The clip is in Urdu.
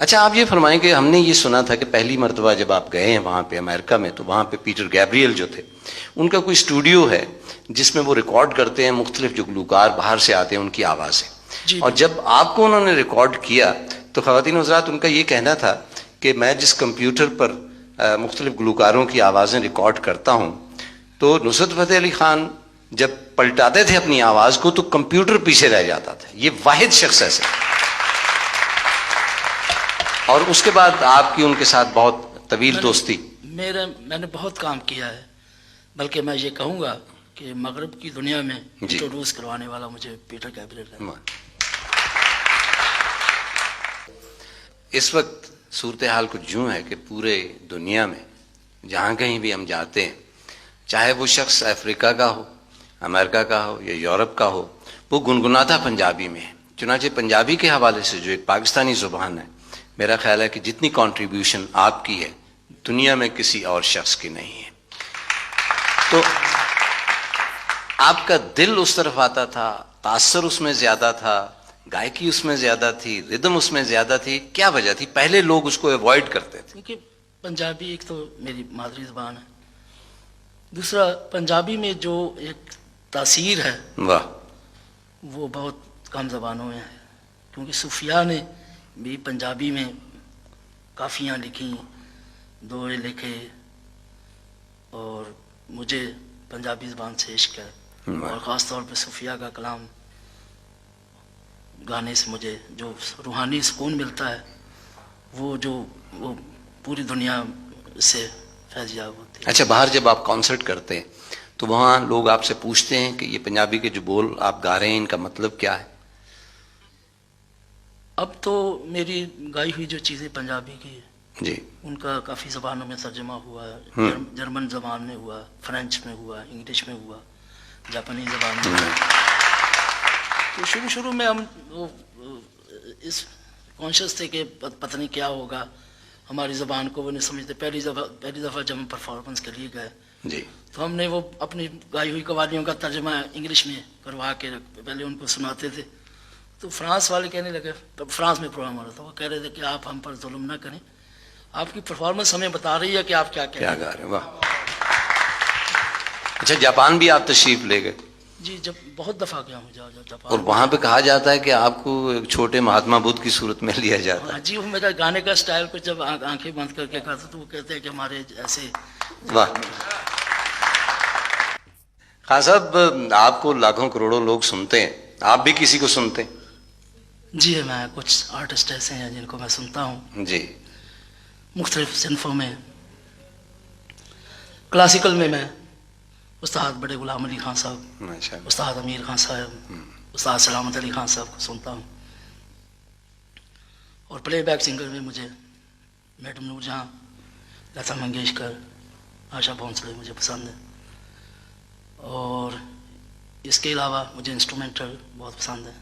اچھا آپ یہ فرمائیں کہ ہم نے یہ سنا تھا کہ پہلی مرتبہ جب آپ گئے ہیں وہاں پہ امریکہ میں تو وہاں پہ پیٹر گیبریل جو تھے ان کا کوئی اسٹوڈیو ہے جس میں وہ ریکارڈ کرتے ہیں مختلف جو گلوکار باہر سے آتے ہیں ان کی آوازیں. اور جب آپ کو انہوں نے ریکارڈ کیا تو خواتین حضرات ان کا یہ کہنا تھا کہ میں جس کمپیوٹر پر مختلف گلوکاروں کی آوازیں ریکارڈ کرتا ہوں تو نصرت فتح علی خان جب پلٹاتے تھے اپنی آواز کو تو کمپیوٹر پیچھے رہ جاتا تھا. یہ واحد شخص ایسے. اور اس کے بعد آپ کی ان کے ساتھ بہت طویل دوستی. میں نے بہت کام کیا ہے، بلکہ میں یہ کہوں گا کہ مغرب کی دنیا میں انٹروڈیوس کروانے والا مجھے پیٹر گیبریل ہے. اس وقت صورتحال کچھ یوں ہے کہ پورے دنیا میں جہاں کہیں بھی ہم جاتے ہیں، چاہے وہ شخص افریقہ کا ہو، امریکہ کا ہو یا یورپ کا ہو، وہ گنگناتا پنجابی میں ہے. چنانچہ پنجابی کے حوالے سے جو ایک پاکستانی زبان ہے، میرا خیال ہے کہ جتنی کنٹریبیوشن آپ کی ہے دنیا میں کسی اور شخص کی نہیں ہے. تو آپ کا دل اس طرف آتا تھا، تاثر اس میں زیادہ تھا، گائکی اس میں زیادہ تھی، ردم اس میں زیادہ تھی، کیا وجہ تھی؟ پہلے لوگ اس کو ایوائڈ کرتے تھے. کیونکہ پنجابی ایک تو میری مادری زبان ہے، دوسرا پنجابی میں جو ایک تاثیر ہے واہ وہ بہت کم زبانوں میں ہے. کیونکہ صوفیاء نے بھی پنجابی میں کافیاں لکھیں، دوہے لکھے، اور مجھے پنجابی زبان سے عشق ہے. اور خاص طور پہ صوفیاء کا کلام گانے سے مجھے جو روحانی سکون ملتا ہے وہ پوری دنیا سے فیضیاب ہوتی ہے. اچھا باہر جب آپ کانسرٹ کرتے ہیں تو وہاں لوگ آپ سے پوچھتے ہیں کہ یہ پنجابی کے جو بول آپ گا رہے ہیں ان کا مطلب کیا ہے؟ اب تو میری گائی ہوئی جو چیزیں پنجابی کی جی ان کا کافی زبانوں میں ترجمہ ہوا ہے. جرمن زبان میں ہوا، فرینچ میں ہوا، انگلش میں ہوا، جاپانی زبان میں ہوا. تو شروع میں ہم اس کانشیس تھے کہ پتہ نہیں کیا ہوگا، ہماری زبان کو وہ نہیں سمجھتے. پہلی دفعہ جب ہم پرفارمنس کے لیے گئے جی تو ہم نے وہ اپنی گائی ہوئی قوالیوں کا ترجمہ انگلش میں کروا کے پہلے ان کو سناتے تھے. تو فرانس والے کہنے لگے، فرانس میں پروگرام ہو رہا تھا، وہ کہہ رہے تھے کہ آپ ہم پر ظلم نہ کریں، آپ کی پرفارمنس ہمیں بتا رہی ہے کہ آپ کیا گا رہے ہیں. واہ. اچھا جاپان بھی آپ تشریف لے گئے؟ جی جب بہت دفعہ گیا ہوں جاپان. اور وہاں پہ کہا جاتا ہے کہ آپ کو ایک چھوٹے مہاتما بدھ کی صورت میں لیا جاتا ہے. جی وہ میرا گانے کا سٹائل کچھ جب آنکھیں بند کر کے کرتا تو وہ کہتے ہیں کہ ہمارے ایسے. واہ. خان صاحب آپ کو لاکھوں کروڑوں لوگ سنتے ہیں، آپ بھی کسی کو سنتے ہیں؟ جی میں کچھ آرٹسٹ ایسے ہیں جن کو میں سنتا ہوں جی مختلف صنفوں میں. کلاسیکل میں استاد بڑے غلام علی خان صاحب، استاد امیر خان صاحب، استاد سلامت علی خان صاحب کو سنتا ہوں. اور پلے بیک سنگر میں مجھے میڈم نور جہاں، لتا منگیشکر، آشا بھونسلے مجھے پسند ہے. اور اس کے علاوہ مجھے انسٹرومنٹل بہت پسند ہے.